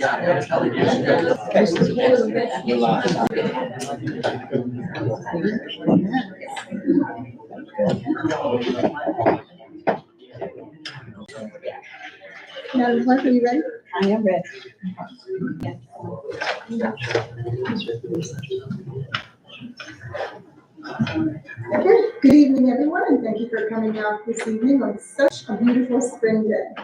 Madam Clerk, are you ready? I am ready. Okay. Good evening, everyone, and thank you for coming out this evening on such a beautiful spring day.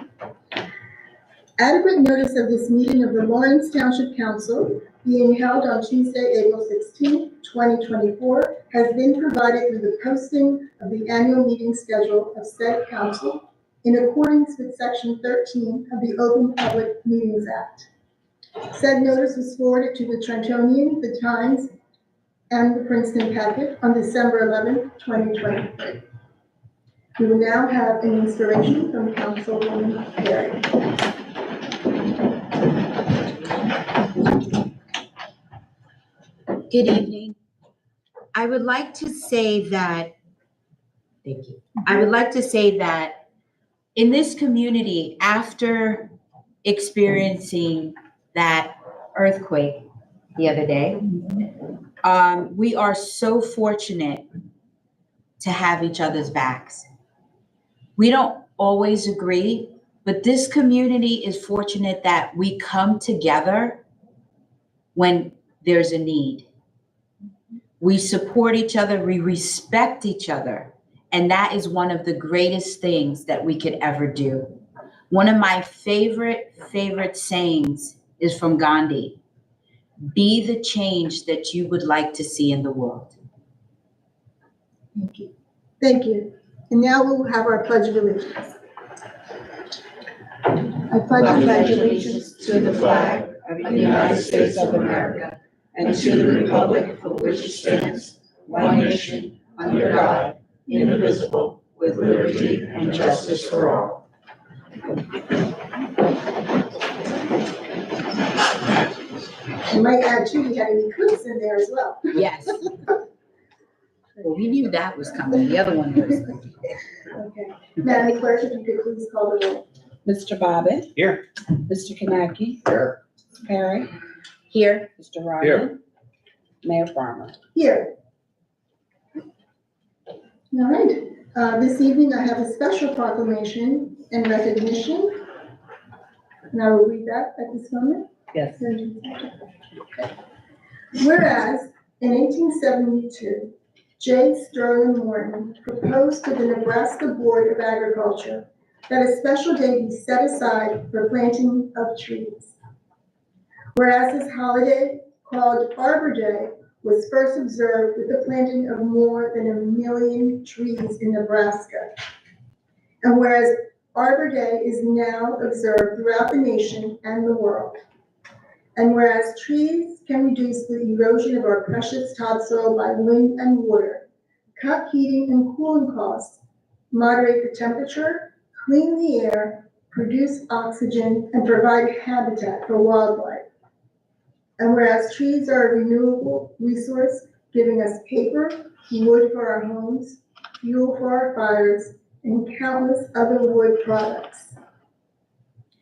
Adequate notice of this meeting of the Lawrence Township Council being held on Tuesday, April 16, 2024, has been provided through the posting of the annual meeting schedule of said council in accordance with Section 13 of the Open Public Meetings Act. Said notice was forwarded to the Trentonian, the Times, and the Princeton Packet on December 11, 2023. We will now have an inspiration from Councilwoman Perry. Good evening. I would like to say that, thank you. I would like to say that in this community, after experiencing that earthquake the other day, we are so fortunate to have each other's backs. We don't always agree, but this community is fortunate that we come together when there's a need. We support each other, we respect each other, and that is one of the greatest things that we could ever do. One of my favorite sayings is from Gandhi: be the change that you would like to see in the world. Thank you. Thank you. And now we will have our Pledge of Allegiance. I pledge allegiance to the flag of the United States of America and to the republic for which it stands, one nation, under God, indivisible, with liberty and justice for all. I might add too, we had an eclipse in there as well. Yes. Well, we knew that was coming. The other one was. Okay. Madam Clerk, if you could please call the roll. Mr. Bobbitt. Here. Mr. Kanaki. Here. Mr. Perry. Here. Mr. Ryan. Here. Mayor Farmer. Here. All right. This evening I have a special proclamation and recognition. And I will read that at this moment. Yes. Whereas in 1872, J. Sterling Morton proposed to the Nebraska Board of Agriculture that a special day be set aside for planting of trees. Whereas this holiday, called Arbor Day, was first observed with the planting of more than 1 million trees in Nebraska. And whereas Arbor Day is now observed throughout the nation and the world. And whereas trees can reduce the erosion of our precious topsoil by wind and water, cut heating and cooling costs, moderate the temperature, clean the air, produce oxygen, and provide habitat for wildlife. And whereas trees are a renewable resource, giving us paper, wood for our homes, fuel for our fires, and countless other wood products.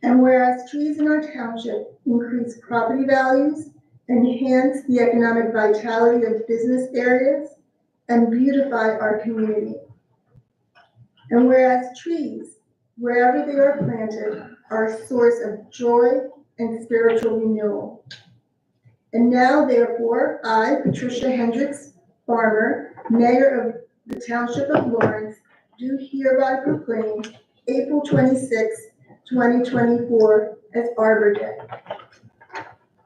And whereas trees in our township increase property values, enhance the economic vitality of business areas, and beautify our community. And whereas trees, wherever they are planted, are a source of joy and spiritual renewal. And now, therefore, I, Patricia Hendricks Farmer, Mayor of the Township of Lawrence, do hereby proclaim April 26, 2024 as Arbor Day.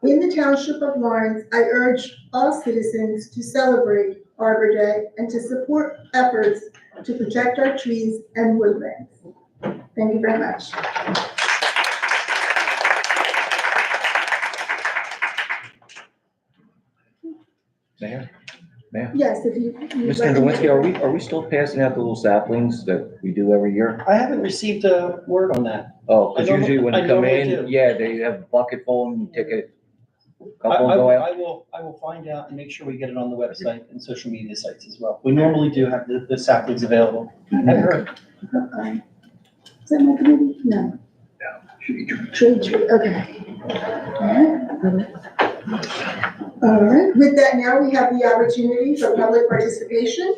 In the Township of Lawrence, I urge all citizens to celebrate Arbor Day and to support efforts to protect our trees and woodlands. Thank you very much. Mayor? Yes, if you. Mr. Nowinski, are we still passing out the little saplings that we do every year? I haven't received a word on that. Oh, because usually when I you come normally in, do. yeah, they have a bucket full and you take a couple and go out. I will find out and make sure we get it on the website and social media sites as well. We normally do have the saplings available. I heard. Is that my committee? No. Tree, okay. All right, with that now we have the opportunity for public participation.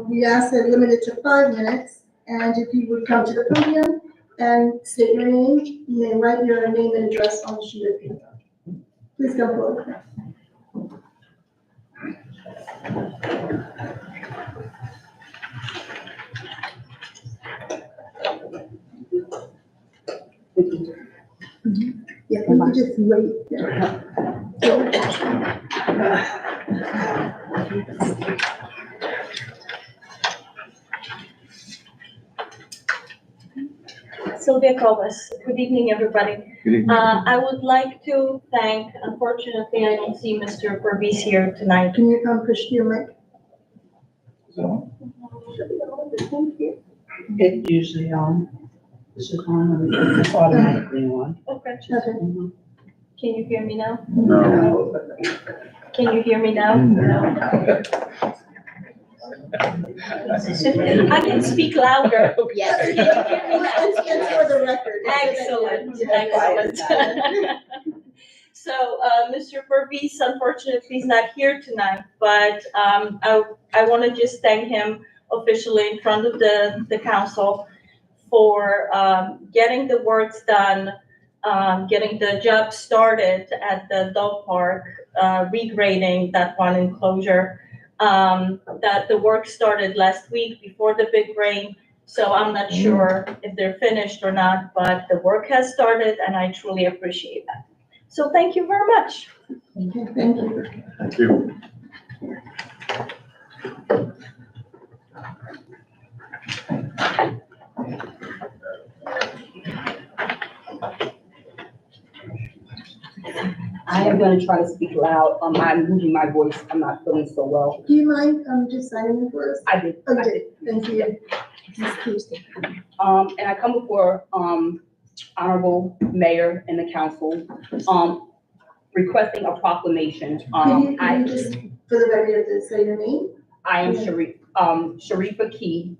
We ask that limited to 5 minutes, and if you would come to the podium and state your name, you may write your name and address on the sheet of paper. Please come forward. Yeah, you can just wait. Sylvia Covas. Good evening, everybody. Good evening. I would like to thank, unfortunately, I don't see Mr. Purvis here tonight. Can you come push your mic? So, It usually this is on, it's automatically on. Okay. Okay. Can you hear me now? no. Can you hear me now? I can speak louder. Yes. Can you hear me now? It's for the record. Excellent, excellent. So, Mr. Purvis, unfortunately, is not here tonight, but I want to just thank him officially in front of the council for getting the works done, getting the job started at the dog park, regrading that one enclosure. That the work started last week before the big rain, so I'm not sure if they're finished or not, but the work has started and I truly appreciate that. So thank you very much. Thank you. Thank you. I am gonna try to speak loud. I'm losing my voice. I'm not feeling so well. Do you mind, just signing in for us? I did. Okay, thank you. And I come before, honorable mayor and the council, requesting a proclamation. Can you just, for the record, say your name? I am Sharifa Key,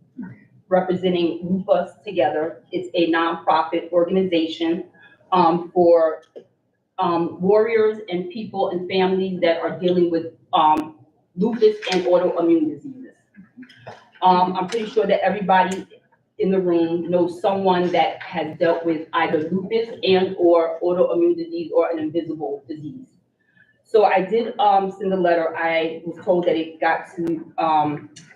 representing Move Us Together. It's a nonprofit organization, for warriors and people and families that are dealing with lupus and autoimmune diseases. I'm pretty sure that everybody in the room knows someone that has dealt with either lupus and or autoimmune disease or an invisible disease. So I did send a letter. I was told that it got to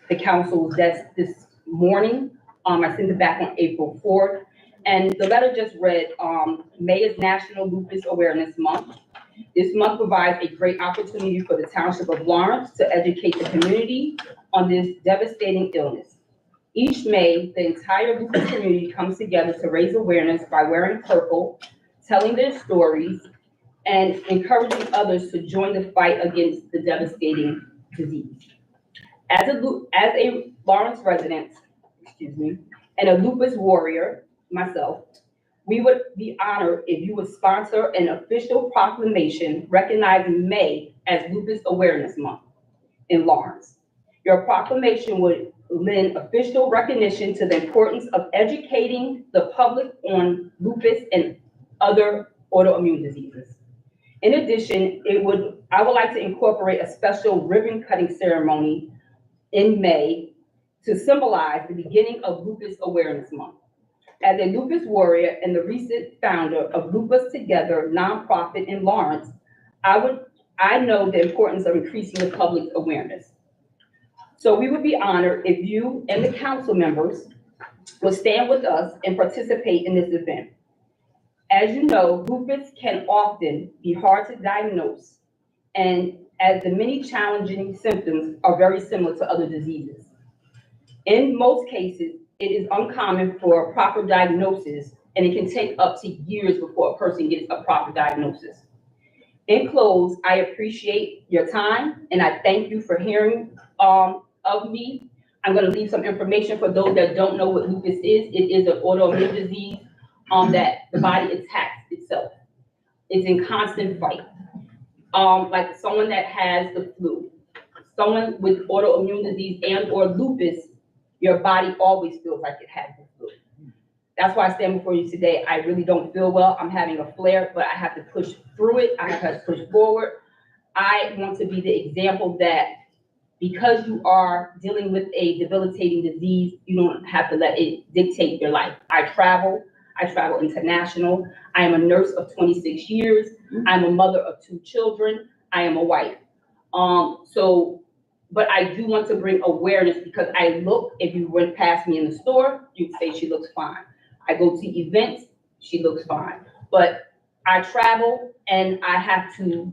the council's desk this morning. I sent it back on April 4th. And the letter just read, May is National Lupus Awareness Month. This month provides a great opportunity for the Township of Lawrence to educate the community on this devastating illness. Each May, the entire lupus community comes together to raise awareness by wearing purple, telling their stories, and encouraging others to join the fight against the devastating disease. As a Lawrence resident, and a lupus warrior, myself, we would be honored if you would sponsor an official proclamation recognizing May as Lupus Awareness Month in Lawrence. Your proclamation would lend official recognition to the importance of educating the public on lupus and other autoimmune diseases. In addition, I would like to incorporate a special ribbon cutting ceremony in May to symbolize the beginning of Lupus Awareness Month. As a lupus warrior and the recent founder of Lupus Together nonprofit in Lawrence, I know the importance of increasing the public's awareness. So we would be honored if you and the council members would stand with us and participate in this event. As you know, lupus can often be hard to diagnose, and as the many challenging symptoms are very similar to other diseases. In most cases, it is uncommon for a proper diagnosis, and it can take up to years before a person gets a proper diagnosis. In close, I appreciate your time, and I thank you for hearing of me. I'm going to leave some information for those that don't know what lupus is. It is an autoimmune disease that the body attacks itself. It's in constant fight. Like someone that has the flu, someone with autoimmune disease and or lupus, your body always feels like it has the flu. That's why I stand before you today. I really don't feel well. I'm having a flare, but I have to push through it. I have to push forward. I want to be the example that because you are dealing with a debilitating disease, you don't have to let it dictate your life. I travel international. I am a nurse of 26 years. I'm a mother of 2 children. I am a wife. But I do want to bring awareness because I look, if you went past me in the store, you'd say she looks fine. I go to events, she looks fine. But I travel and I have to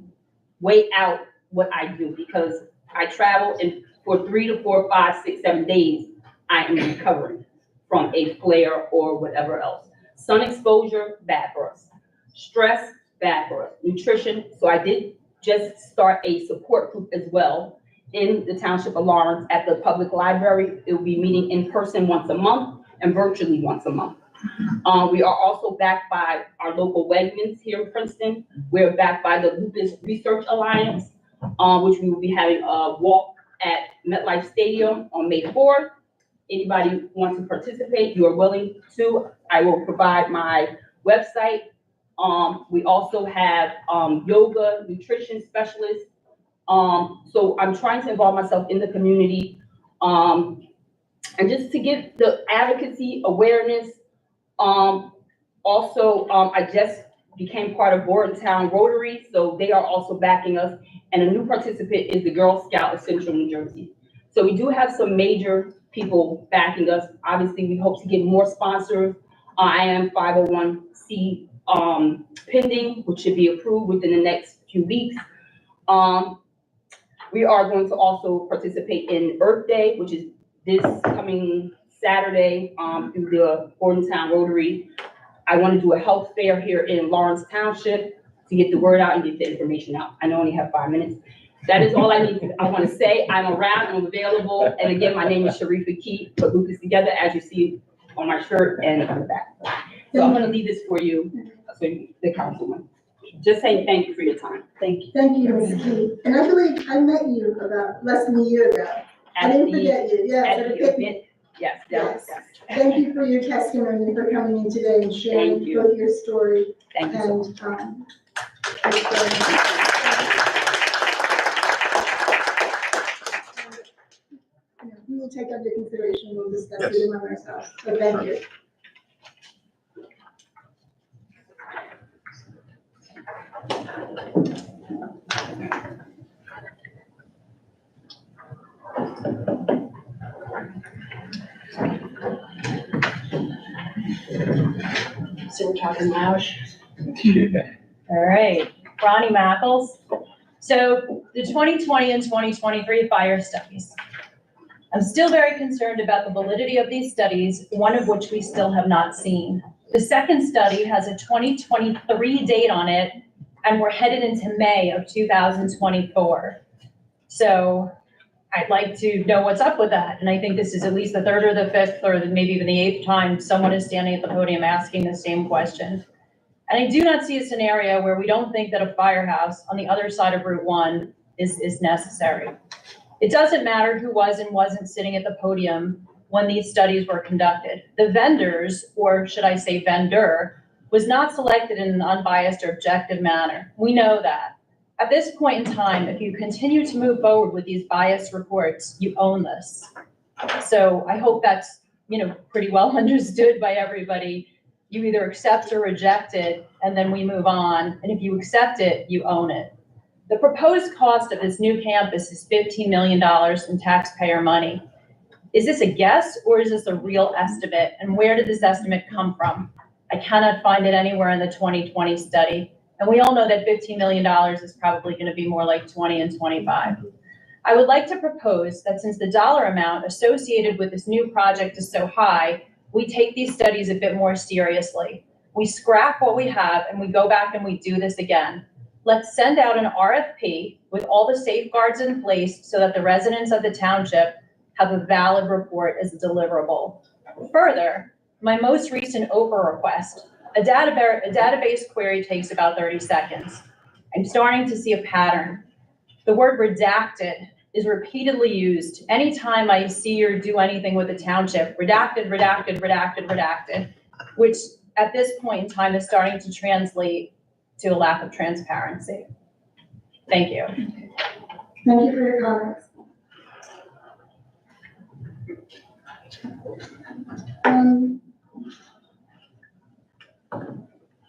weigh out what I do because I travel and for 3 to 4, 5, 6, 7 days, I am recovering from a flare or whatever else. Sun exposure, bad for us. Stress, bad for us. Nutrition, so I did just start a support group as well in the Township of Lawrence at the public library. It will be meeting in person once a month and virtually once a month. We are also backed by our local Wegmans here in Princeton. We're backed by the Lupus Research Alliance, which we will be having a walk at MetLife Stadium on May 4th. Anybody wants to participate, you are willing to. I will provide my website. We also have yoga, nutrition specialists. So I'm trying to involve myself in the community and just to give the advocacy, awareness. I just became part of Bordentown Rotary, so they are also backing us. And a new participant is the Girl Scout of Central New Jersey. So we do have some major people backing us. Obviously, we hope to get more sponsors. I am 501c pending, which should be approved within the next few weeks. We are going to also participate in Earth Day, which is this coming Saturday through the Bordentown Rotary. I want to do a health fair here in Lawrence Township to get the word out and get the information out. I know I only have 5 minutes. That is all I want to say. I'm around, I'm available. And again, my name is Sharifa Key, put Lucas together as you see on my shirt and on the back. So I'm going to leave this for you, so the councilman. Just saying thank you for your time. Thank you. Thank you, Ms. Key. And I believe I met you about less than a year ago. I didn't forget you, yes. At at the the picnic. event, yes, yes. Thank you for your testimony and for coming in today and sharing Thank you. both your story Thank you so much. and, we will take under consideration, we'll discuss it among ourselves, so thank you. So we're talking loud. All right, Ronnie Mackles. So the 2020 and 2023 fire studies. I'm still very concerned about the validity of these studies, one of which we still have not seen. The second study has a 2023 date on it, and we're headed into May of 2024. So I'd like to know what's up with that. And I think this is at least the third or the fifth or maybe even the 8th time someone is standing at the podium asking the same question. And I do not see a scenario where we don't think that a firehouse on the other side of Route 1 is necessary. It doesn't matter who was and wasn't sitting at the podium when these studies were conducted. The vendors, or should I say vendor, was not selected in an unbiased or objective manner. We know that. At this point in time, if you continue to move forward with these biased reports, you own this. So I hope that's, pretty well understood by everybody. You either accept or reject it, and then we move on. And if you accept it, you own it. The proposed cost of this new campus is $15 million in taxpayer money. Is this a guess or is this a real estimate? And where did this estimate come from? I cannot find it anywhere in the 2020 study. And we all know that $15 million is probably going to be more like 20 and 25. I would like to propose that since the dollar amount associated with this new project is so high, we take these studies a bit more seriously. We scrap what we have and we go back and we do this again. Let's send out an RFP with all the safeguards in place so that the residents of the township have a valid report as a deliverable. Further, my most recent OPA request, a database query takes about 30 seconds. I'm starting to see a pattern. The word redacted is repeatedly used anytime I see or do anything with the township. Redacted, redacted, redacted, redacted. which at this point in time is starting to translate to a lack of transparency. Thank you. Thank you for your comments.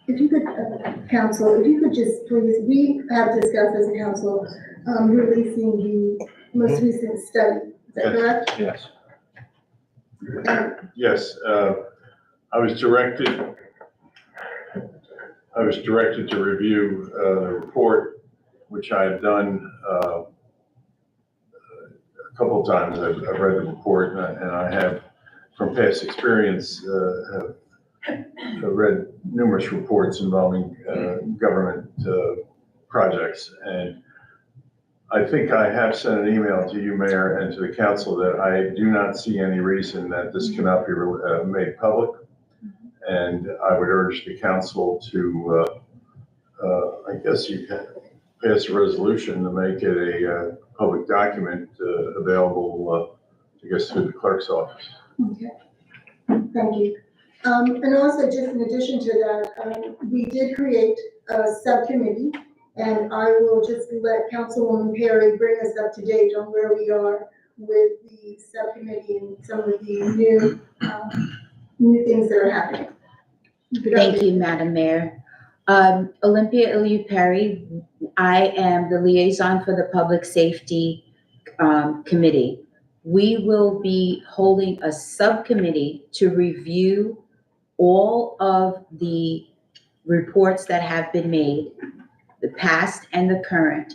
If you could, council, if you could just please, we have discussed as a council, releasing the most recent study. Is that correct? Yes. Yes, I was directed to review the report, which I have done a couple of times. I've read the report, and I have, from past experience, have read numerous reports involving government projects. And I think I have sent an email to you, Mayor, and to the council that I do not see any reason that this cannot be made public. And I would urge the council to, I guess you can pass a resolution to make it a public document available, I guess, through the clerk's office. Okay, thank you. And also, just in addition to that, we did create a subcommittee, and I will just let Councilwoman Perry bring us up to date on where we are with the subcommittee and some of the new things that are happening. Thank you, Madam Mayor. Olympia Iliu Perry, I am the liaison for the Public Safety Committee. We will be holding a subcommittee to review all of the reports that have been made, the past and the current.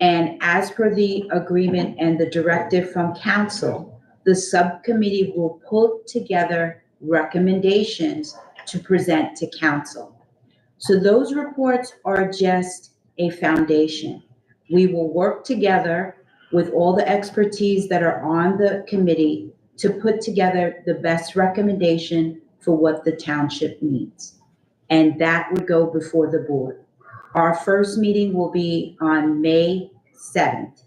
And as per the agreement and the directive from council, the subcommittee will put together recommendations to present to council. So those reports are just a foundation. We will work together with all the expertise that are on the committee to put together the best recommendation for what the township needs. And that would go before the board. Our first meeting will be on May 7th.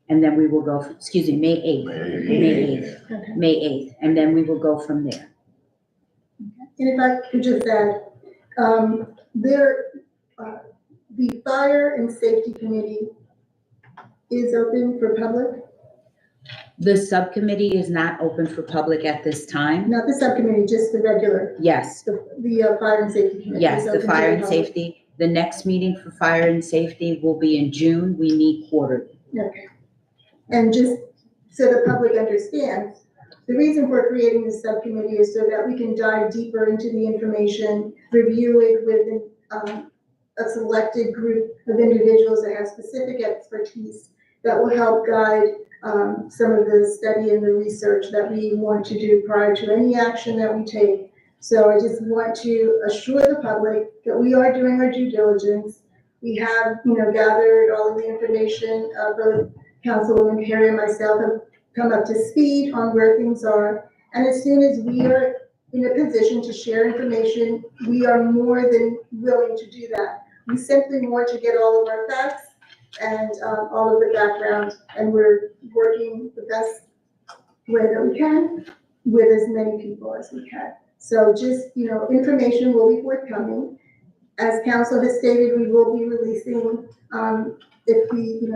And then we will go, May 8th. Okay. May 8th, and then we will go from there. And if I could just add, the Fire and Safety Committee is open for public, The subcommittee is not open for public at this time. not the subcommittee, just the regular, Yes, the Fire and Safety Committee. yes, is the open to fire and public. safety. The next meeting for fire and safety will be in June. We meet quarterly. Okay. And just so the public understands, the reason for creating this subcommittee is so that we can dive deeper into the information, review it with a selected group of individuals that have specific expertise that will help guide some of the study and the research that we want to do prior to any action that we take. So I just want to assure the public that we are doing our due diligence. We have, gathered all of the information. Both Councilwoman Perry and myself have come up to speed on where things are. And as soon as we are in a position to share information, we are more than willing to do that. We simply want to get all of our facts and all of the background, and we're working the best way that we can with as many people as we can. So just, information will be forthcoming. As council has stated, we will be releasing, if we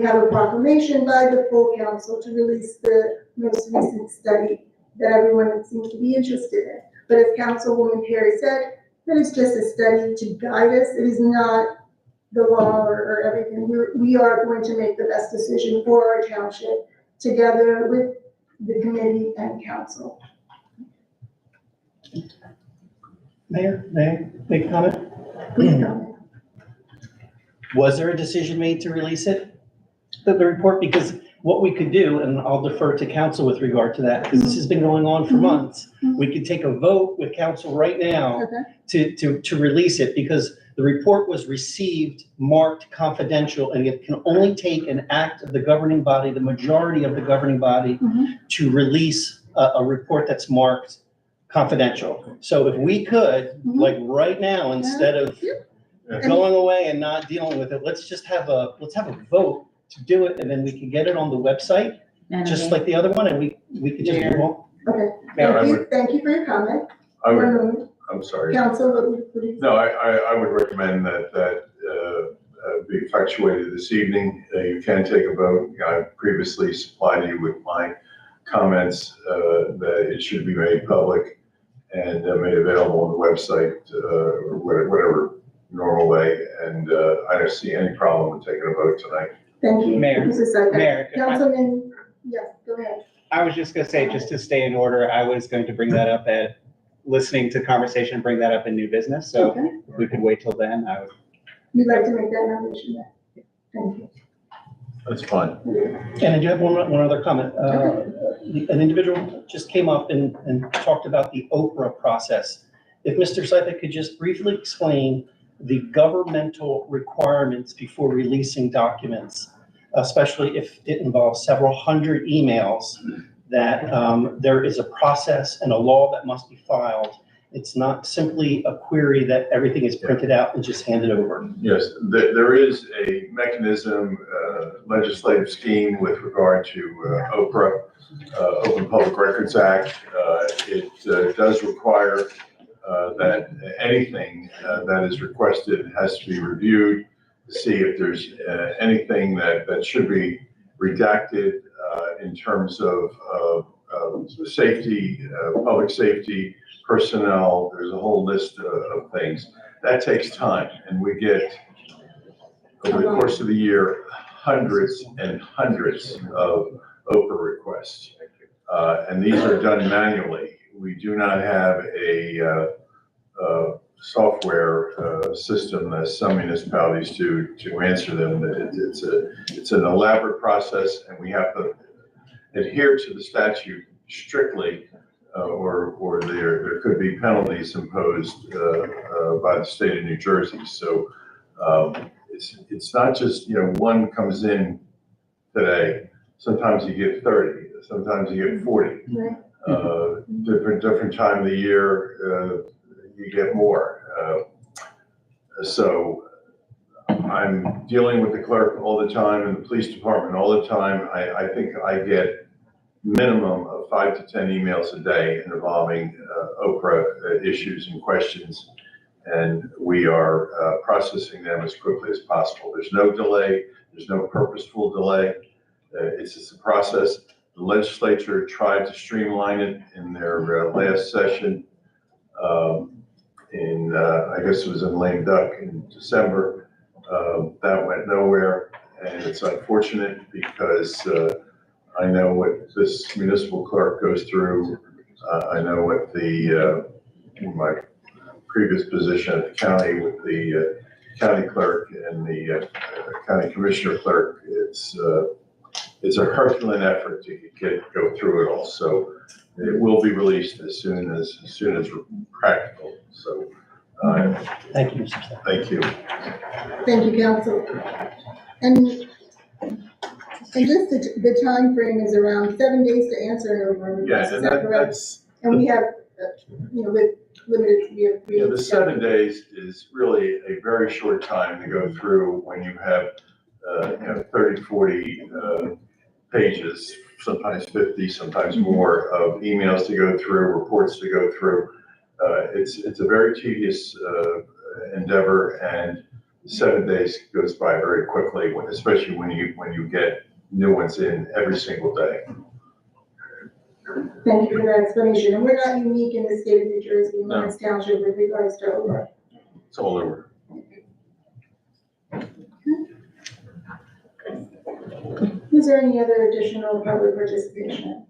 have a proclamation by the full council to release the most recent study that everyone seems to be interested in. But as Councilwoman Perry said, that is just a study to guide us. It is not the law or everything. We are going to make the best decision for our township together with the committee and council. Mayor, may I make a comment? Please comment. Was there a decision made to release it, the report? Because what we could do, and I'll defer to council with regard to that, because this has been going on for months. We could take a vote with council right now to release it, because the report was received, marked confidential, and it can only take an act of the governing body, the majority of the governing body, to release a report that's marked confidential. So if we could, like right now, instead of going away and not dealing with it, let's have a vote to do it, and then we can get it on the website, just like the other one, and we could just move on. Okay, Yeah, thank you for your comment. I would, One moment. I'm sorry. Council, what do you? No, I would recommend that be effectuated this evening. You can take a vote. I previously supplied you with my comments that it should be made public and made available on the website, or whatever normal way. And I don't see any problem with taking a vote tonight. Thank you. Mayor, Mrs. Seibert. Mayor, Councilman, yes, go ahead. I was just gonna say, just to stay in order, I was going to bring that up at, listening to conversation, bring that up in new business, so Okay. if we could wait till then, I would. You'd like to make that nomination? Thank you. That's fine. And I do have one other comment. An individual just came up and talked about the Oprah process. If Mr. Sipek could just briefly explain the governmental requirements before releasing documents, especially if it involves several hundred emails, that there is a process and a law that must be filed. It's not simply a query that everything is printed out and just handed over. Yes, there is a mechanism, legislative scheme with regard to OPRA, Open Public Records Act. It does require that anything that is requested has to be reviewed to see if there's anything that should be redacted in terms of safety, public safety, personnel. There's a whole list of things. That takes time, and we get, over the course of the year, hundreds and hundreds of OPRA requests. And these are done manually. We do not have a software system as some municipalities do to answer them. It's an elaborate process, and we have to adhere to the statute strictly, or there could be penalties imposed by the state of New Jersey. So it's not just, one comes in today. Sometimes you get 30, sometimes you get 40. Right. Different time of the year, you get more. So I'm dealing with the clerk all the time and the police department all the time. I think I get minimum of 5 to 10 emails a day involving OPRA issues and questions, and we are processing them as quickly as possible. There's no delay. There's no purposeful delay. It's just a process. The legislature tried to streamline it in their last session. I guess it was in lame duck in December. That went nowhere, and it's unfortunate because I know what this municipal clerk goes through. I know what my previous position at the county with the county clerk and the county commissioner clerk. It's a Herculean effort to go through it all. So it will be released as soon as practical. So Thank you, Mr. Sipek. thank you. Thank you, council. And just the time frame is around 7 days to answer an OPRA request. Yeah, Is and that correct? that's. And we have, with limited, we have 3 Yeah, the weeks. 7 days is really a very short time to go through when you have, 30, 40 pages, sometimes 50, sometimes more of emails to go through, reports to go through. It's a very tedious endeavor, and 7 days goes by very quickly, especially when you get new ones in every single day. Thank you for that explanation. And we're not unique in the state of New Jersey, in No. Lawrence Township with regards to OPRA. It's all over. Is there any other additional public participation?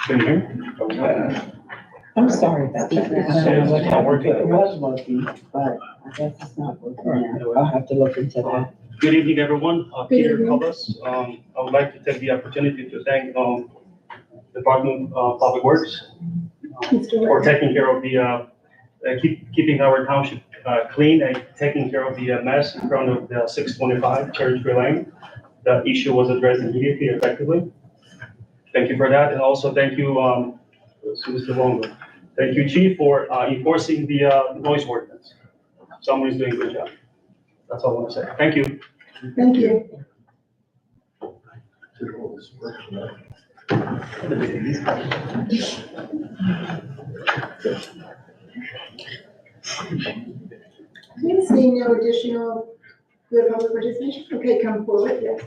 Can you hear me? I'm sorry about that. I don't know what happened. It was working, but I guess it's not working now. I'll have to look into that. Good evening, everyone. Good Peter evening. Cobus. I would like to take the opportunity to thank Department of Public Works Mr. for Webb. taking care of the keeping our township clean and taking care of the mess in front of the 625 Cherry Lane. The issue was addressed immediately, effectively. Thank you for that, and also thank you, Mr. Longo. Thank you, Chief, for enforcing the noise ordinance. Somebody's doing a good job. That's all I want to say. Thank you. Thank you. Okay, seeing no additional good public participation, okay, come forward, yes.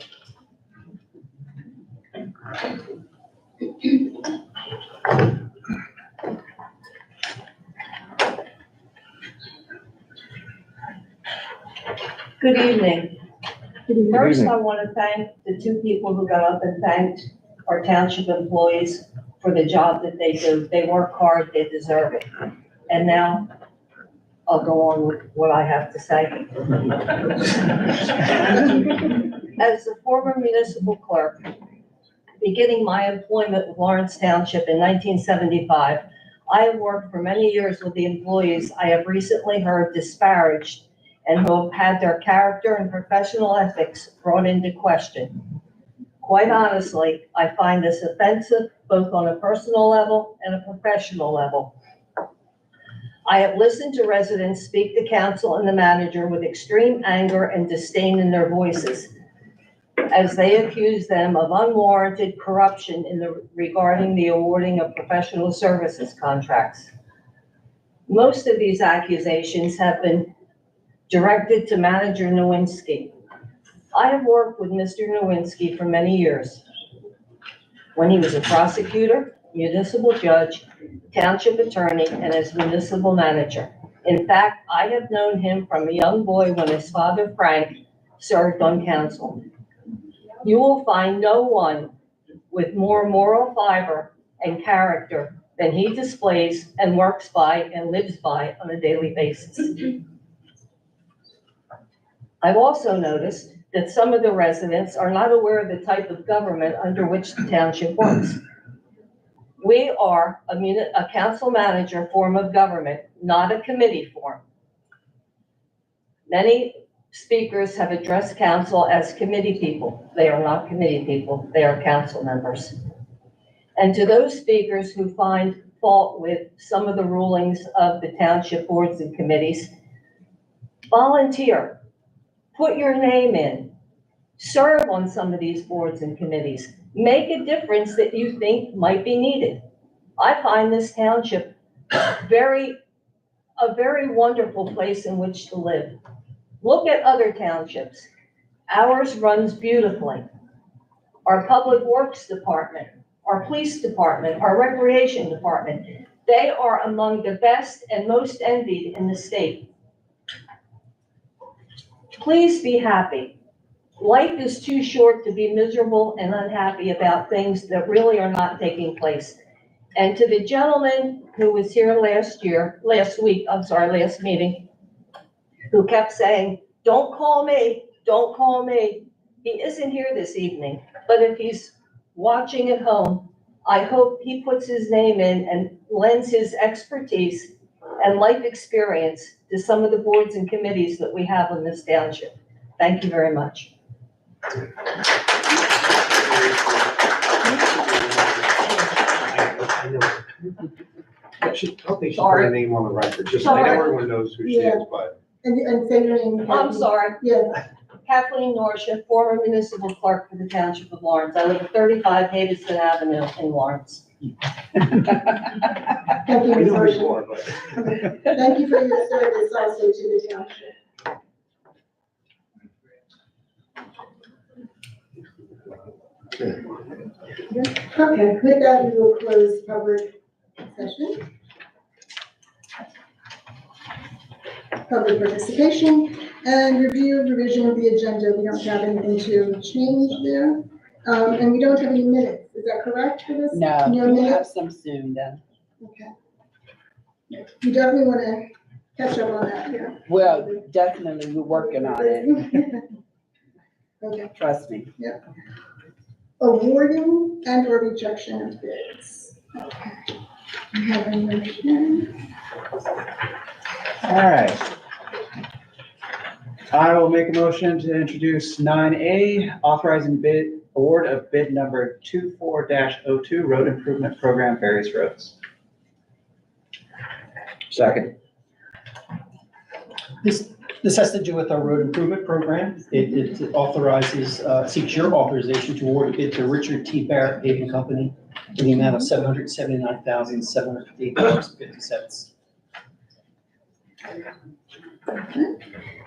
Good evening. Good evening. First, I want to thank the two people who got up and thanked our township employees for the job that they do. They work hard, they deserve it. And now I'll go on with what I have to say. As a former municipal clerk, beginning my employment with Lawrence Township in 1975, I have worked for many years with the employees I have recently heard disparaged and who have had their character and professional ethics brought into question. Quite honestly, I find this offensive both on a personal level and a professional level. I have listened to residents speak to council and the manager with extreme anger and disdain in their voices as they accuse them of unwarranted corruption regarding the awarding of professional services contracts. Most of these accusations have been directed to Manager Nowinski. I have worked with Mr. Nowinski for many years. When he was a prosecutor, municipal judge, township attorney, and as municipal manager. In fact, I have known him from a young boy when his father, Frank, served on council. You will find no one with more moral fiber and character than he displays and works by and lives by on a daily basis. I've also noticed that some of the residents are not aware of the type of government under which the township works. We are a council manager form of government, not a committee form. Many speakers have addressed council as committee people. They are not committee people, they are council members. And to those speakers who find fault with some of the rulings of the township boards and committees, volunteer, put your name in, serve on some of these boards and committees, make a difference that you think might be needed. I find this township a very wonderful place in which to live. Look at other townships. Ours runs beautifully. Our public works department, our police department, our recreation department, they are among the best and most envied in the state. Please be happy. Life is too short to be miserable and unhappy about things that really are not taking place. And to the gentleman who was here last meeting, who kept saying, don't call me, don't call me. He isn't here this evening, but if he's watching at home, I hope he puts his name in and lends his expertise and life experience to some of the boards and committees that we have in this township. Thank you very much. She put her name on the record, just so everyone knows who she is, but. And say your name. I'm sorry. Yeah. Kathleen Norsha, former municipal clerk for the Township of Lawrence. I live at 35 Davidson Avenue in Lawrence. Thank you, Ms. Norsha. Thank you for your service also to the township. Okay, with that, we will close public session. Public participation and review revision of the agenda. We don't have anything to change there. And we don't have any minutes. Is that correct for this? No, No we'll minutes? have some soon then. Okay. You definitely want to catch up on that, yeah. Well, definitely, we're working on it, Okay. trust me. Awarding and or rejection of bids. Okay. We have a motion. All right. I will make a motion to introduce 9A, authorizing bid, award of bid number 24-02, road improvement program, various roads. Second. This has to do with our road improvement program. It authorizes, seeks your authorization to award a bid to Richard T. Barrett Paving Company in the amount of $779,758.50.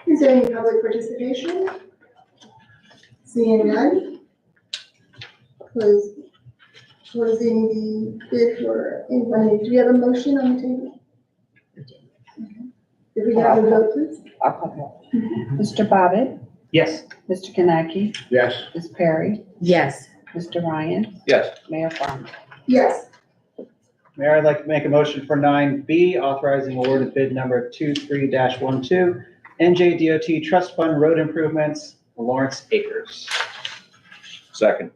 Is there any public participation? Seeing none? Closing the bid for, do we have a motion on the table? If we have a vote, please. I'll call it. Mr. Bobbitt, Yes. Mr. Kanaki, Yes. Ms. Perry, Yes. Mr. Ryan, Yes. Mayor Farmer. Yes. Mayor, I'd like to make a motion for 9B, authorizing award of bid number 23-12, NJDOT Trust Fund Road Improvements, Lawrence Acres. Second.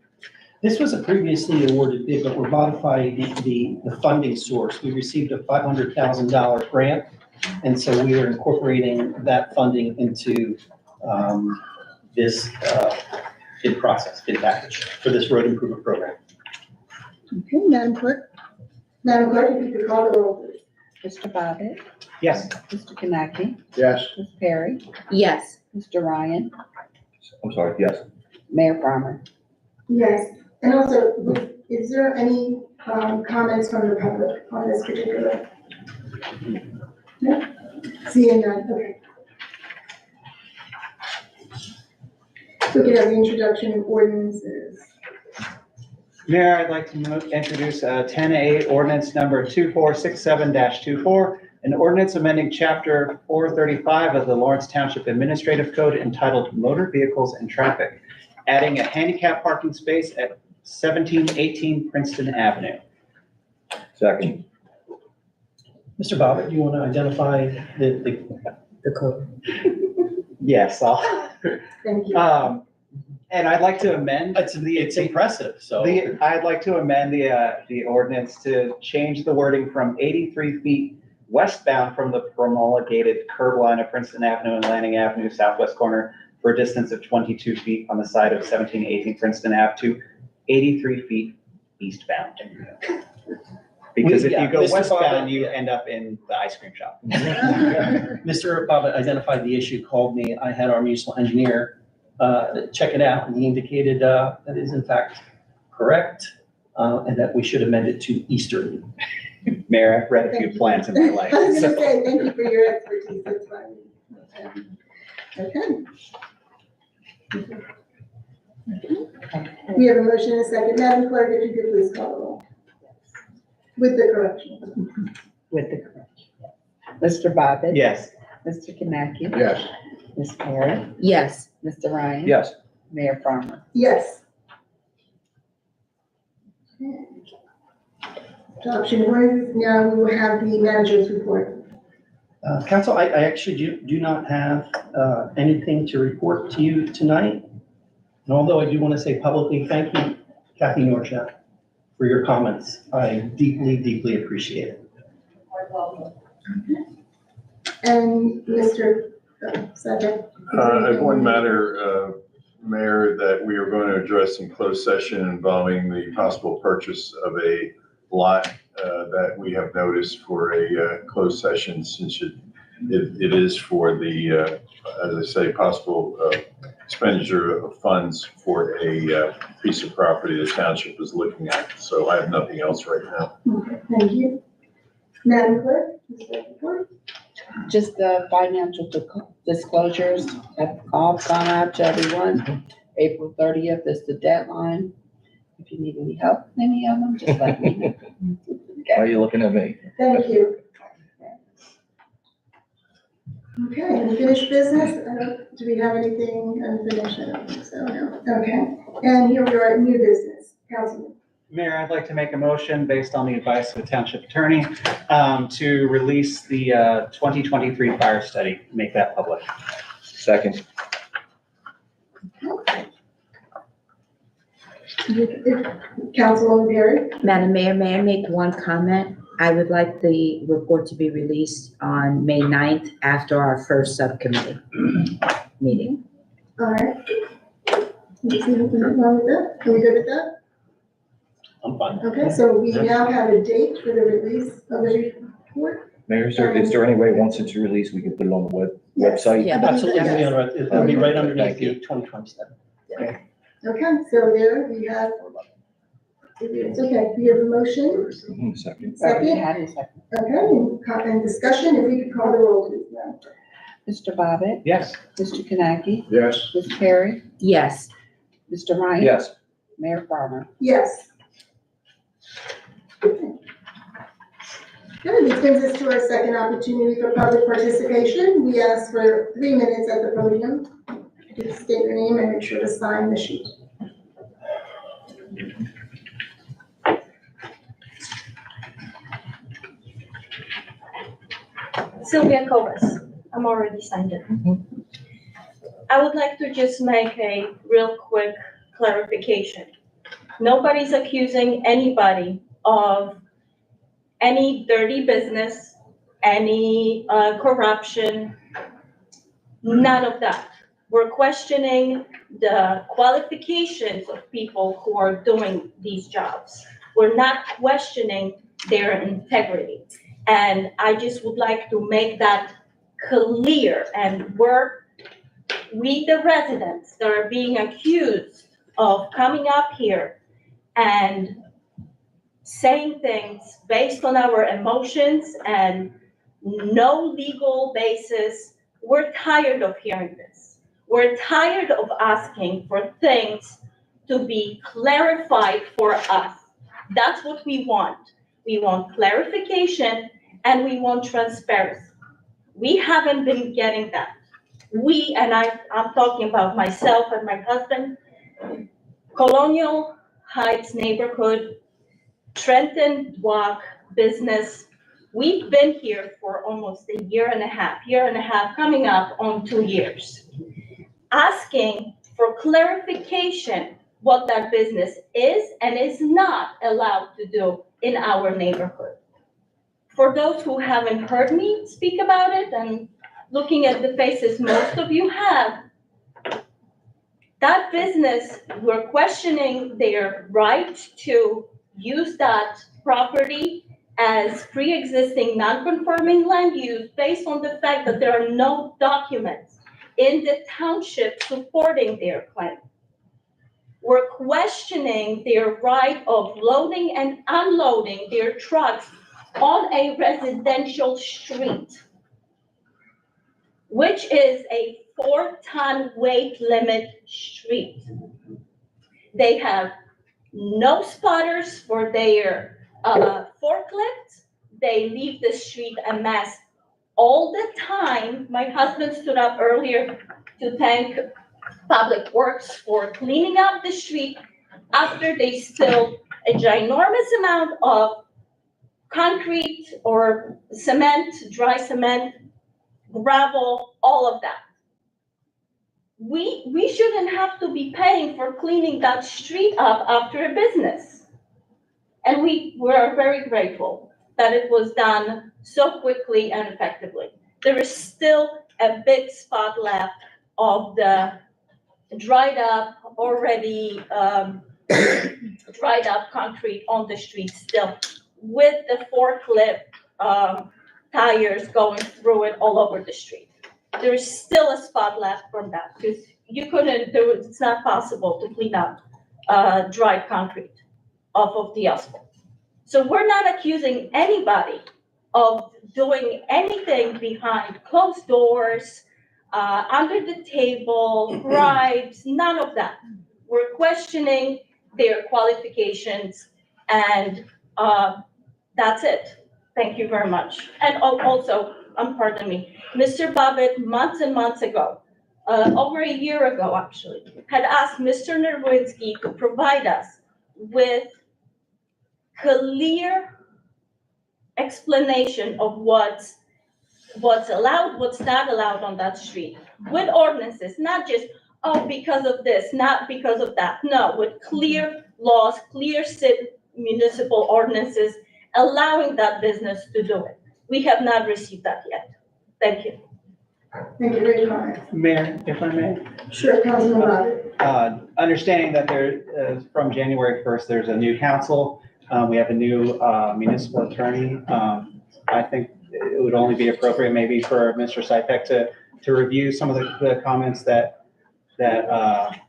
This was a previously awarded bid, but we're modifying the funding source. We received a $500,000 grant, and so we are incorporating that funding into this bid process, bid package for this road improvement program. Okay, Madam Clerk. Madam Clerk, if you could call the roll, please. Mr. Bobbitt, Yes. Mr. Kanaki, Yes. Ms. Perry, Yes. Mr. Ryan, I'm sorry, yes. Mayor Farmer. Yes, and also, is there any comments from the public on this particular? No? Seeing none, okay. We could have the introduction of ordinances. Mayor, I'd like to introduce 10A ordinance number 2467-24, an ordinance amending chapter 435 of the Lawrence Township Administrative Code entitled Motor Vehicles and Traffic, adding a handicap parking space at 1718 Princeton Avenue. Second. Mr. Bobbitt, do you want to identify the code? Yes, I'll. Thank you. And I'd like to amend. It's impressive, so. I'd like to amend the ordinance to change the wording from 83 feet westbound from the promulgated curb line of Princeton Avenue and Lanning Avenue southwest corner for a distance of 22 feet on the side of 1718 Princeton Ave to 83 feet eastbound. Because if you go Mr. westbound, Bobbitt, you end up in the ice cream shop. Mr. Bobbitt identified the issue, called me. I had our municipal engineer check it out, and he indicated that is in fact correct, and that we should amend it to easterly. Mayor, I've read a few plans in my life. I was so- gonna say, thank you for your expertise, that's fine. Okay. We have a motion and a second. Madam Clerk, if you could please call the roll. With the correction. With the correction. Mr. Bobbitt. Yes. Mr. Kanaki. Yes. Ms. Perry, Yes. Mr. Ryan. Yes. Mayor Farmer. Yes. Adoption ordinance, now we will have the manager's report. Council, I actually do not have anything to report to you tonight. And although I do want to say publicly, thank you, Kathy Norchak, for your comments. I deeply, deeply appreciate it. And Mr. Sajak. I have one matter, Mayor, that we are going to address in closed session involving the possible purchase of a lot that we have noticed for a closed session, since it is for the, as I say, possible expenditure of funds for a piece of property the township is looking at. So I have nothing else right now. Okay, thank you. Madam Clerk, Mr. Report. Just the financial disclosures have all gone out to everyone. April 30th is the deadline. If you need any help, with any of them, just let me know. Why are you looking at me? Thank you. Okay, unfinished business, do we have anything unfinished? I don't think so, no. Okay, and here we are at new business, Councilman. Mayor, I'd like to make a motion based on the advice of the township attorney to release the 2023 fire study, make that public. Second. Councilwoman Perry? Madam Mayor, may I make one comment? I would like the report to be released on May 9th after our first subcommittee meeting. All right. Is anything wrong with that? Are we good with that? I'm fine. Okay, so we now have a date for the release of the report? Mayor, is there any way, once it's released, we can put it on the website? Yeah. Absolutely, it'll be right underneath Thank you. the 2027. Okay, so there we have, it's okay, we have a motion, Second. second, Had a second. okay, and discussion, if we could call the roll, please, ma'am. Mr. Bobbitt, Yes. Mr. Kanaki, Yes. Ms. Perry, Yes. Mr. Ryan. Yes. Mayor Farmer. Yes. Good, this brings us to our second opportunity for public participation. We ask for 3 minutes at the podium. Just state your name and make sure to sign the sheet. Sylvia Cobus, I'm already signed in. I would like to just make a real quick clarification. Nobody's accusing anybody of any dirty business, any corruption, none of that. We're questioning the qualifications of people who are doing these jobs. We're not questioning their integrity. And I just would like to make that clear. And we, the residents that are being accused of coming up here and saying things based on our emotions and no legal basis, we're tired of hearing this. We're tired of asking for things to be clarified for us. That's what we want. We want clarification and we want transparency. We haven't been getting that. I'm talking about myself and my husband, Colonial Heights neighborhood, Trenton Walk business. We've been here for almost a year and a half, coming up on 2 years, asking for clarification what that business is and is not allowed to do in our neighborhood. For those who haven't heard me speak about it, and looking at the faces most of you have, that business, we're questioning their right to use that property as pre-existing non-conforming land use based on the fact that there are no documents in the township supporting their claim. We're questioning their right of loading and unloading their trucks on a residential street, which is a 4-ton weight limit street. They have no spotters for their forklifts. They leave the street a mess all the time. My husband stood up earlier to thank Public Works for cleaning up the street after they spilled a ginormous amount of concrete or cement, dry cement, gravel, all of that. We shouldn't have to be paying for cleaning that street up after a business. And we were very grateful that it was done so quickly and effectively. There is still a big spot left of the dried up, already dried up concrete on the street still, with the forklift tires going through it all over the street. There's still a spot left from that because it's not possible to clean up dried concrete off of the asphalt. So we're not accusing anybody of doing anything behind closed doors, under the table, bribes, none of that. We're questioning their qualifications and that's it. Thank you very much. And also, pardon me, Mr. Bobbitt, months and months ago, over a year ago actually, had asked Mr. Nerwinski to provide us with clear explanation of what's allowed, what's not allowed on that street, with ordinances, not just, oh, because of this, not because of that. No, with clear laws, clear municipal ordinances, allowing that business to do it. We have not received that yet. Thank you. Thank you for your comment. Mayor, if I may. Sure, Councilman Robert. Understanding that from January 1st, there's a new council. We have a new municipal attorney. I think it would only be appropriate maybe for Mr. Sypek to review some of the comments that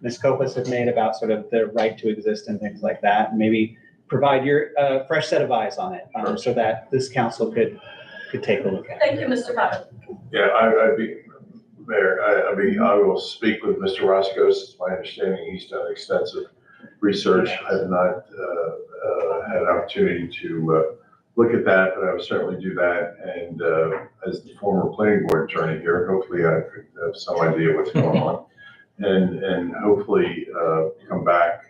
Ms. Copas had made about sort of the right to exist and things like that. And maybe provide your fresh set of eyes on it so that this council could take a look at it. Thank you, Mr. Robert. Yeah, I'd be, Mayor, I will speak with Mr. Roscoe. It's my understanding he's done extensive research. I have not had an opportunity to look at that, but I will certainly do that. And as the former planning board attorney here, hopefully I could have some idea what's going on. And hopefully come back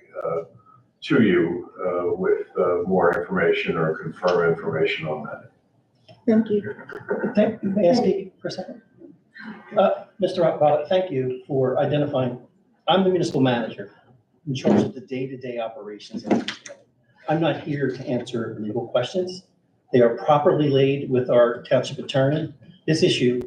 to you with more information or confirm information on that. Thank you. May I speak for a second? Mr. Rockbottom, thank you for identifying. I'm the municipal manager in charge of the day-to-day operations of the municipality. I'm not here to answer legal questions. They are properly laid with our township attorney. This issue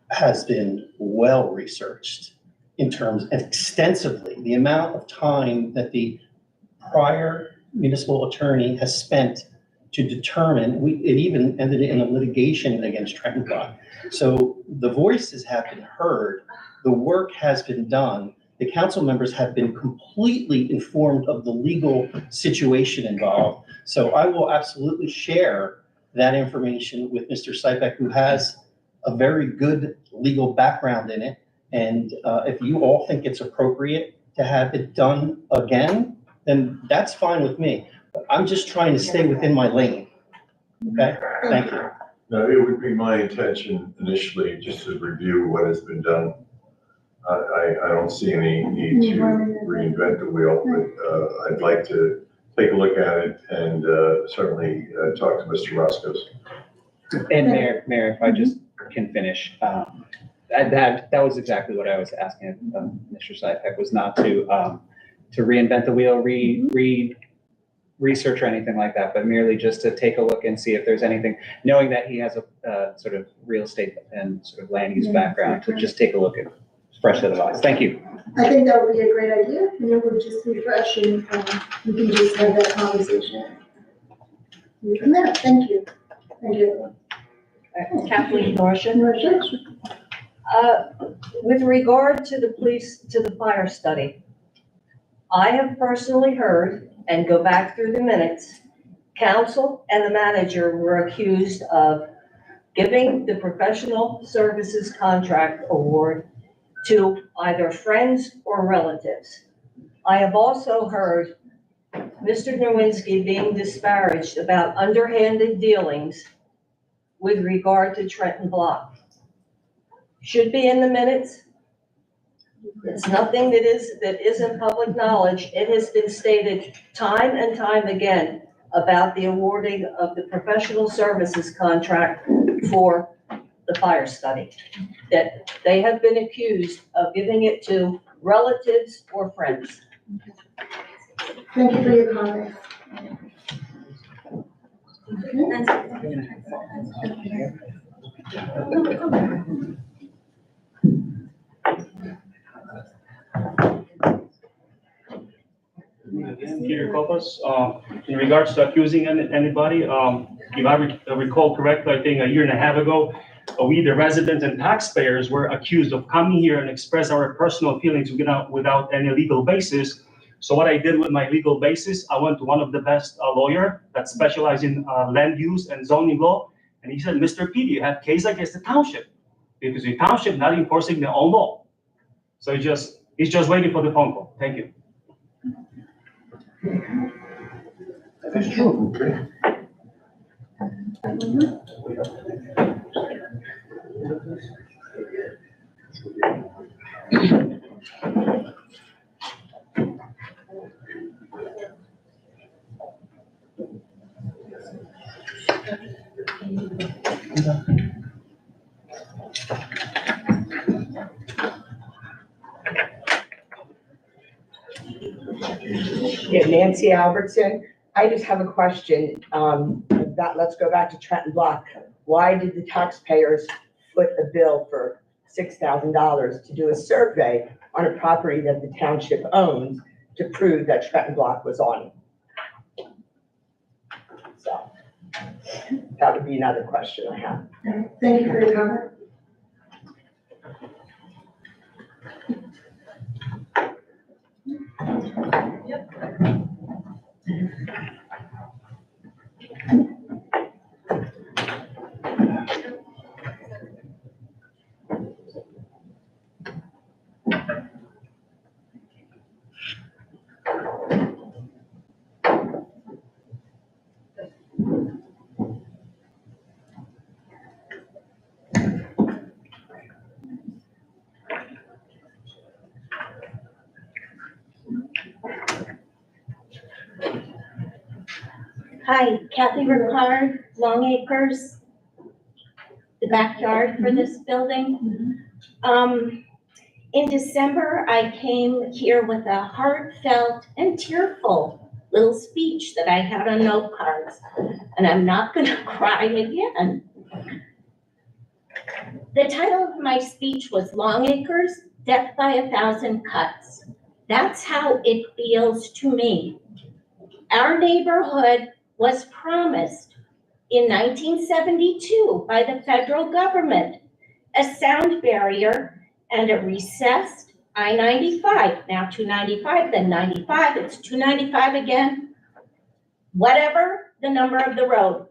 has been well researched in terms of extensively. The amount of time that the prior municipal attorney has spent to determine, it even ended in a litigation against Trenton Block. So the voices have been heard, the work has been done, the council members have been completely informed of the legal situation involved. So I will absolutely share that information with Mr. Sypek, who has a very good legal background in it. And if you all think it's appropriate to have it done again, then that's fine with me. But I'm just trying to stay within my lane. Okay, thank you. No, it would be my intention initially just to review what has been done. I don't see any need to reinvent the wheel, but I'd like to take a look at it and certainly talk to Mr. Roscoe. And Mayor, if I just can finish, that was exactly what I was asking Mr. Sypek, was not to reinvent the wheel, research or anything like that, but merely just to take a look and see if there's anything, knowing that he has a sort of real estate and sort of land use background, to just take a look at fresh set of eyes. Thank you. I think that would be a great idea, and it would just refresh and we can just have that conversation. Thank you. Thank you. Kathleen Norsham. With regard to the fire study, I have personally heard, and go back through the minutes, council and the manager were accused of giving the professional services contract award to either friends or relatives. I have also heard Mr. Nowinski being disparaged about underhanded dealings with regard to Trenton Block. Should be in the minutes. It's nothing that isn't public knowledge. It has been stated time and time again about the awarding of the professional services contract for the fire study, that they have been accused of giving it to relatives or friends. Thank you for your comments. Peter Copas, in regards to accusing anybody, if I recall correctly, I think a year and a half ago, we, the residents and taxpayers, were accused of coming here and express our personal feelings without any legal basis. So what I did with my legal basis, I went to one of the best lawyer that specializes in land use and zoning law, and he said, Mr. P, you have case against the township because the township not enforcing their own law. So he's just waiting for the phone call. Thank you. That's true. Okay. Yeah, Nancy Albertson, I just have a question, let's go back to Trenton Block. Why did the taxpayers foot a bill for $6,000 to do a survey on a property that the township owns to prove that Trenton Block was on it? So, that would be another question I have. Thank you for your comment. Hi, Kathy Ricard, Long Acres, the backyard for this building. In December, I came here with a heartfelt and tearful little speech that I had on note cards, and I'm not gonna cry again. The title of my speech was Long Acres, Death by 1,000 Cuts. That's how it feels to me. Our neighborhood was promised in 1972 by the federal government a sound barrier and a recessed I-95, now 295, then 95, it's 295 again. Whatever the number of the road.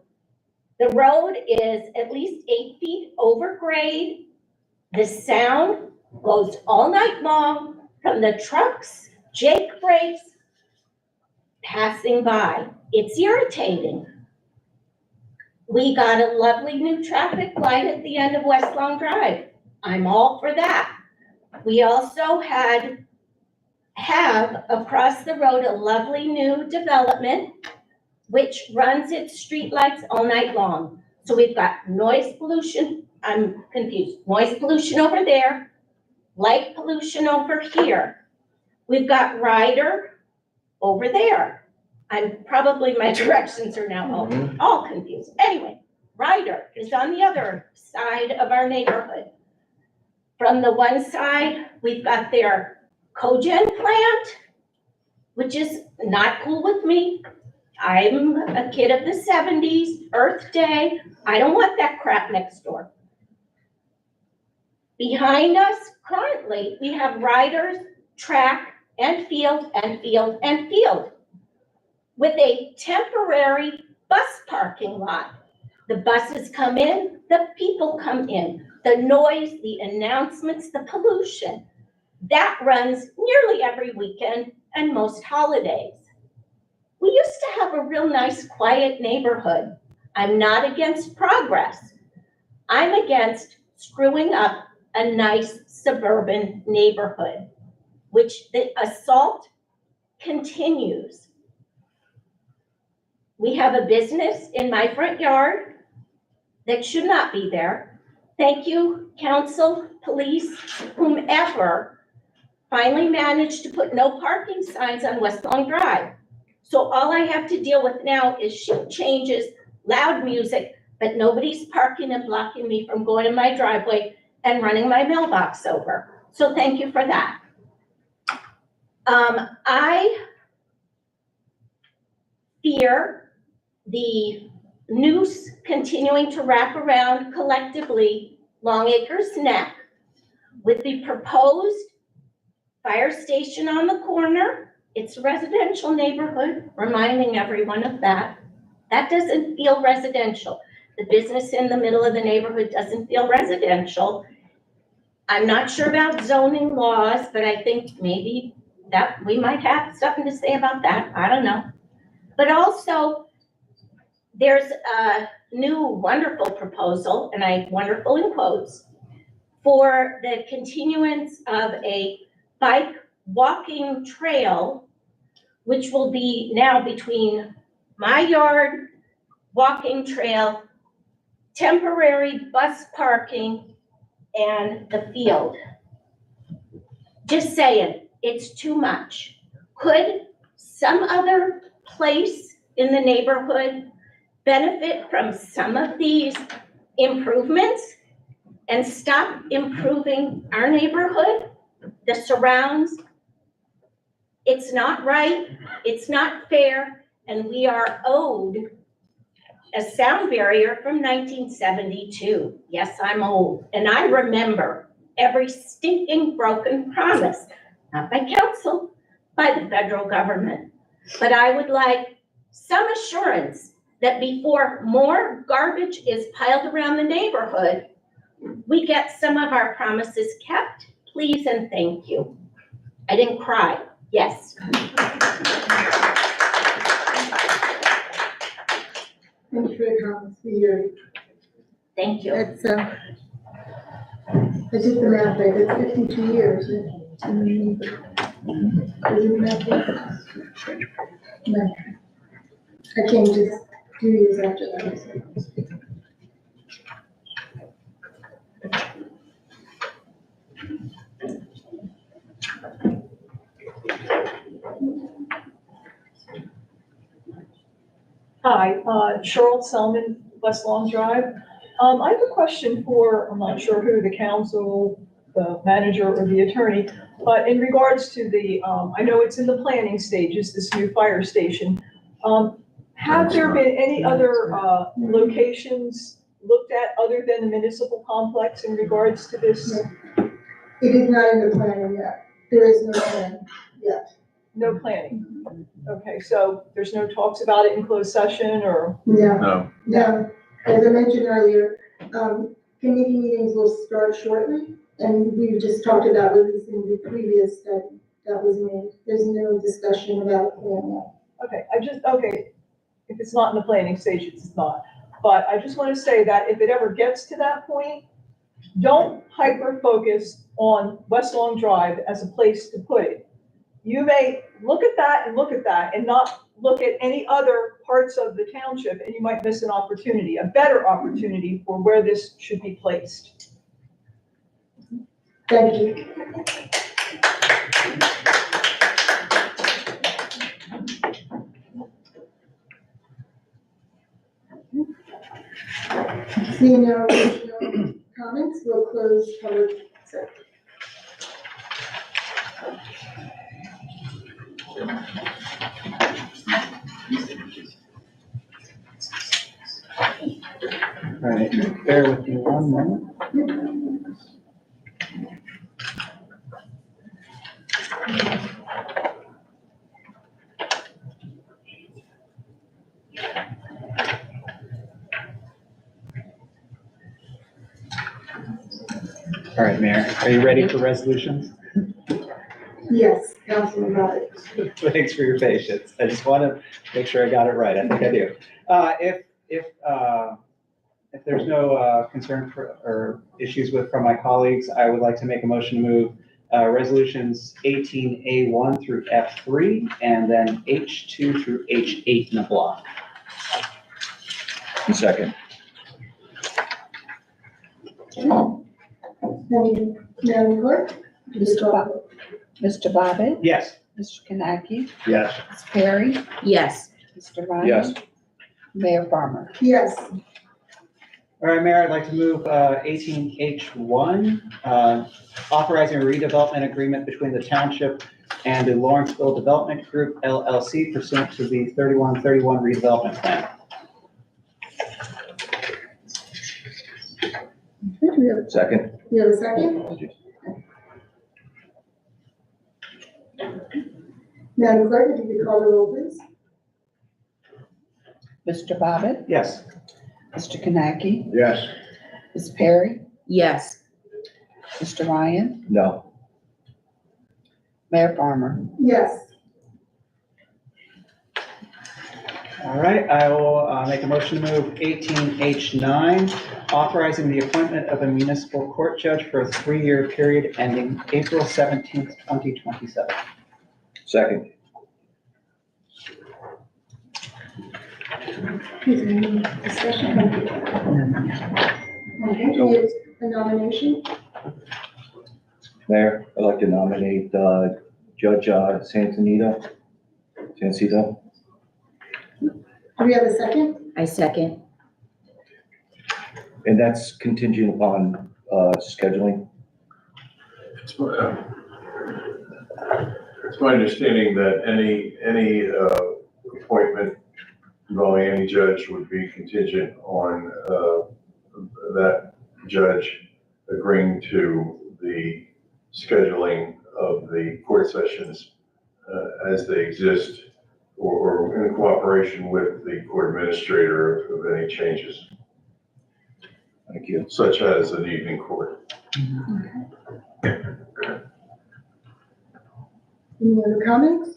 The road is at least 8 feet over grade. The sound goes all night long from the trucks, Jake brakes, passing by. It's irritating. We got a lovely new traffic light at the end of West Long Drive. I'm all for that. We also have across the road a lovely new development which runs its streetlights all night long. So we've got noise pollution, I'm confused, noise pollution over there, light pollution over here. We've got Ryder over there. My directions are now all confused. Anyway, Ryder is on the other side of our neighborhood. From the one side, we've got their cogen plant, which is not cool with me. I'm a kid of the 70s, Earth Day. I don't want that crap next door. Behind us, currently, we have Ryder's track and field and field and field with a temporary bus parking lot. The buses come in, the people come in, the noise, the announcements, the pollution. That runs nearly every weekend and most holidays. We used to have a real nice, quiet neighborhood. I'm not against progress. I'm against screwing up a nice suburban neighborhood, which the assault continues. We have a business in my front yard that should not be there. Thank you, council, police, whomever finally managed to put no parking signs on West Long Drive. So all I have to deal with now is shift changes, loud music, but nobody's parking and blocking me from going in my driveway and running my mailbox over. So thank you for that. I fear the noose continuing to wrap around collectively Long Acres Neck with the proposed fire station on the corner. It's a residential neighborhood, reminding everyone of that. That doesn't feel residential. The business in the middle of the neighborhood doesn't feel residential. I'm not sure about zoning laws, but I think maybe that we might have something to say about that. I don't know. But also, there's a new wonderful proposal, and wonderful in quotes, for the continuance of a bike walking trail, which will be now between my yard, walking trail, temporary bus parking, and the field. Just saying, it's too much. Could some other place in the neighborhood benefit from some of these improvements and stop improving our neighborhood, the surrounds. It's not right, it's not fair, and we are owed a sound barrier from 1972. Yes, I'm old, and I remember every stinking broken promise, not by council, by the federal government. But I would like some assurance that before more garbage is piled around the neighborhood, we get some of our promises kept, please and thank you. I didn't cry, yes. Thank you for your comments. We hear you. Thank you. It's, I did the math, right? It's 52 years. Right? I did the math right? No. I came just 2 years after that. Hi, Cheryl Selman, West Lawn Drive. I have a question for, I'm not sure who, the council, the manager, or the attorney, but in regards to the, I know it's in the planning stages, this new fire station. Have there been any other locations looked at other than the municipal complex in regards to this? It is not in the planning yet. There is no plan yet. No planning? Okay, so there's no talks about it in closed session or? No. No. As I mentioned earlier, committee meetings will start shortly, and we just talked about releasing the previous study that was made. There's no discussion about a plan yet. Okay, if it's not in the planning stage, it's not. But I just want to say that if it ever gets to that point, don't hyper-focus on West Long Drive as a place to put it. You may look at that and not look at any other parts of the township, and you might miss an opportunity, a better opportunity for where this should be placed. Thank you. Seeing no additional comments, we'll close public session. All right, bear with me one moment. All right, Mayor, are you ready for resolutions? Yes, Councilman Rogers. Thanks for your patience. I just want to make sure I got it right. I think I do. If there's no concern or issues from my colleagues, I would like to make a motion to move resolutions 18A1 through F3 and then H2 through H8 in a block. Second. Madam Clerk? Mr. Bobbitt, Yes. Mr. Kanaki, Yes. Ms. Perry, Yes. Mr. Ryan. Yes. Mayor Farmer. Yes. All right, Mayor, I'd like to move 18H1, authorizing a redevelopment agreement between the township and the Lawrenceville Development Group LLC pursuant to the 3131 redevelopment plan. Second. You have a second? Madam Clerk, if you could call the roll, please. Mr. Bobbitt, Yes. Mr. Kanaki, Yes. Ms. Perry, Yes. Mr. Ryan, No. Mayor Farmer. Yes. All right, I will make a motion to move 18H9, authorizing the appointment of a municipal court judge for a 3-year period ending April 17th, 2027. Second. Is there any discussion? Okay, do we have a nomination? Mayor, I'd like to nominate Judge Sancito. Do we have a second? I second. And that's contingent upon, scheduling. It's my understanding that any appointment involving any judge would be contingent on that judge agreeing to the scheduling of the court sessions as they exist, or in cooperation with the court administrator of any changes, Thank you. such as an evening court. Any other comments?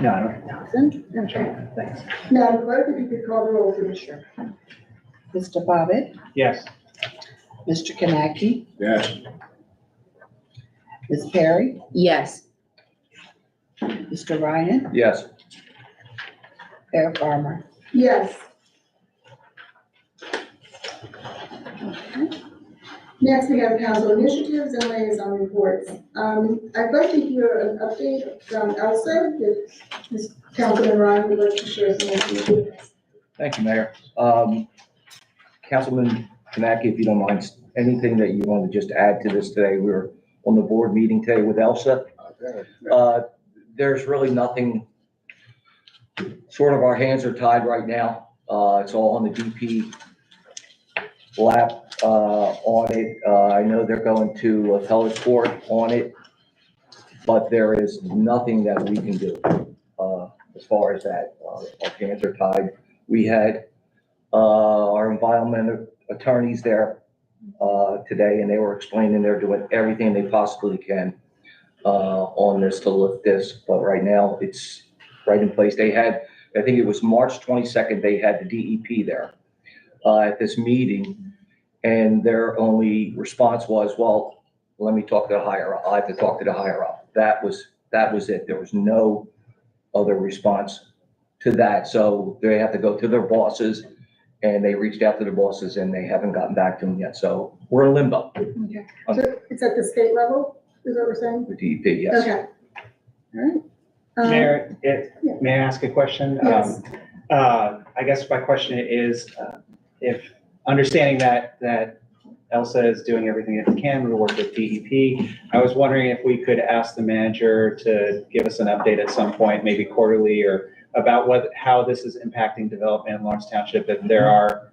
No, I don't. Okay. Thanks. Madam Clerk, if you could call the roll, please. Sure. Mr. Bobbitt, Yes. Mr. Kanaki, Yes. Ms. Perry, Yes. Mr. Ryan, Yes. Mayor Farmer. Yes. Next, we have council initiatives and liaison reports. I'd like to hear an update from Elsa, if Ms. Councilman Ryan would like to share some information. Thank you, Mayor. Councilman Kanaki, if you don't mind, anything that you want to just add to this today? We were on the board meeting today with Elsa. There's really nothing, sort of our hands are tied right now. It's all on the DP lap on it. I know they're going to appellate court on it, but there is nothing that we can do as far as that. Our hands are tied. We had our environmental attorneys there today, and they were explaining they're doing everything they possibly can on this to lift this, but right now it's right in place. They had, I think it was March 22nd, they had the DEP there at this meeting, and their only response was, well, let me talk to the higher up. I have to talk to the higher up. That was it. There was no other response to that. So they have to go to their bosses, and they reached out to their bosses and they haven't gotten back to them yet. So we're in limbo. Okay, so it's at the state level, is that what we're saying? The DEP, yes. Okay. All right. Mayor, yeah. may I ask a question? Yes. I guess my question is, if understanding that Elsa is doing everything it can to work with DEP, I was wondering if we could ask the manager to give us an update at some point, maybe quarterly, or about how this is impacting development in Lawrence Township, if there are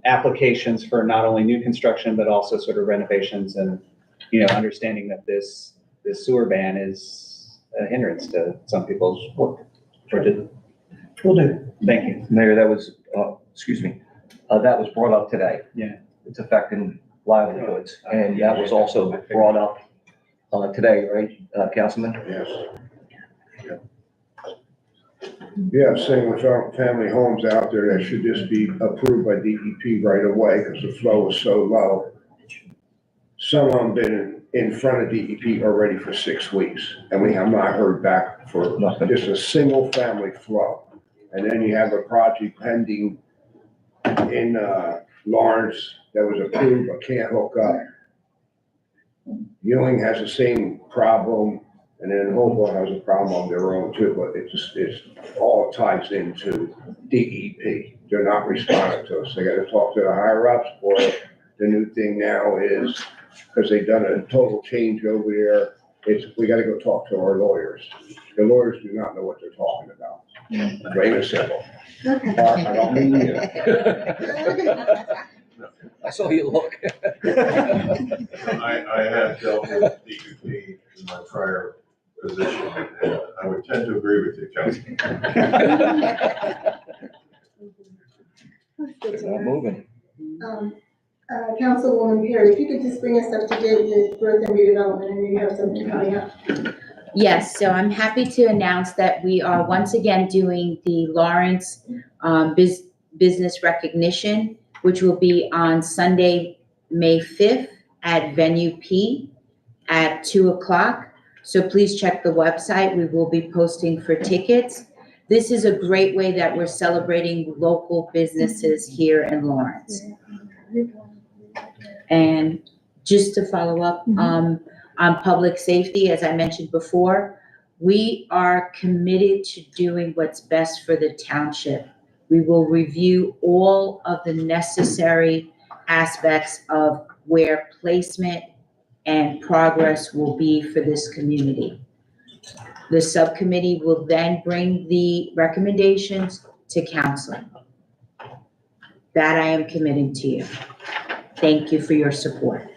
applications for not only new construction, but also sort of renovations, and, understanding that this sewer ban is a hindrance to some people's work. Will do. Thank you. Mayor, that was, that was brought up today. Yeah. It's affecting livelihoods, and that was also brought up today, right, Councilman? Yes. Yeah, same with our family homes out there that should just be approved by DEP right away because the flow is so low. Some of them been in front of DEP already for 6 weeks, and we have not heard back for just a single family flow. And then you have a project pending in Lawrence that was approved but can't hook up. Ewing has the same problem, and then Hopewell has a problem on their own too, but it's all ties into DEP. They're not responding to us. They gotta talk to the higher ups, or the new thing now is, because they've done a total change over there, we gotta go talk to our lawyers. The lawyers do not know what they're talking about. Plain and simple. Okay. Mark, I don't mean you. I saw you look. I have dealt with DEP in my prior position, and I would tend to agree with you, Councilman. It's not moving. Councilwoman Perry, if you could just bring us up to date with growth and redevelopment, and you have something coming up. Yes, so I'm happy to announce that we are once again doing the Lawrence Business Recognition, which will be on Sunday, May 5th at Venue P at 2:00. So please check the website. We will be posting for tickets. This is a great way that we're celebrating local businesses here in Lawrence. And just to follow up, on public safety, as I mentioned before, We are committed to doing what's best for the township. We will review all of the necessary aspects of where placement and progress will be for this community. The subcommittee will then bring the recommendations to council. That I am committing to you. Thank you for your support.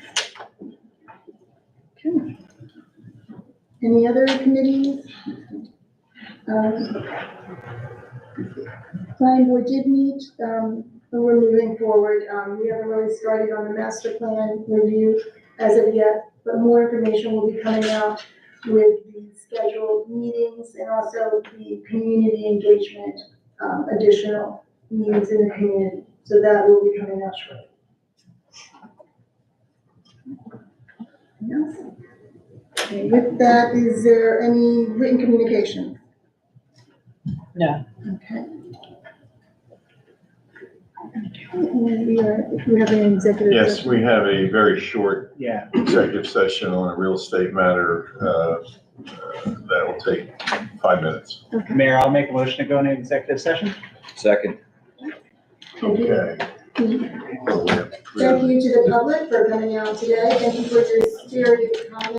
Any other committees? Planning board did meet, and we're moving forward. We haven't really started on the master plan review as of yet, but more information will be coming out with the scheduled meetings and also the community engagement, additional needs in the community. So that will be coming out shortly. Yes. Okay, with that, is there any written communication? No. Okay. We have an executive. Yes, session. we have a very short Yeah. executive session on a real estate matter that will take 5 minutes. Mayor, I'll make a motion to go into executive session. Second. Okay. Thank you to the public for coming out today. Thank you for your spirited comments.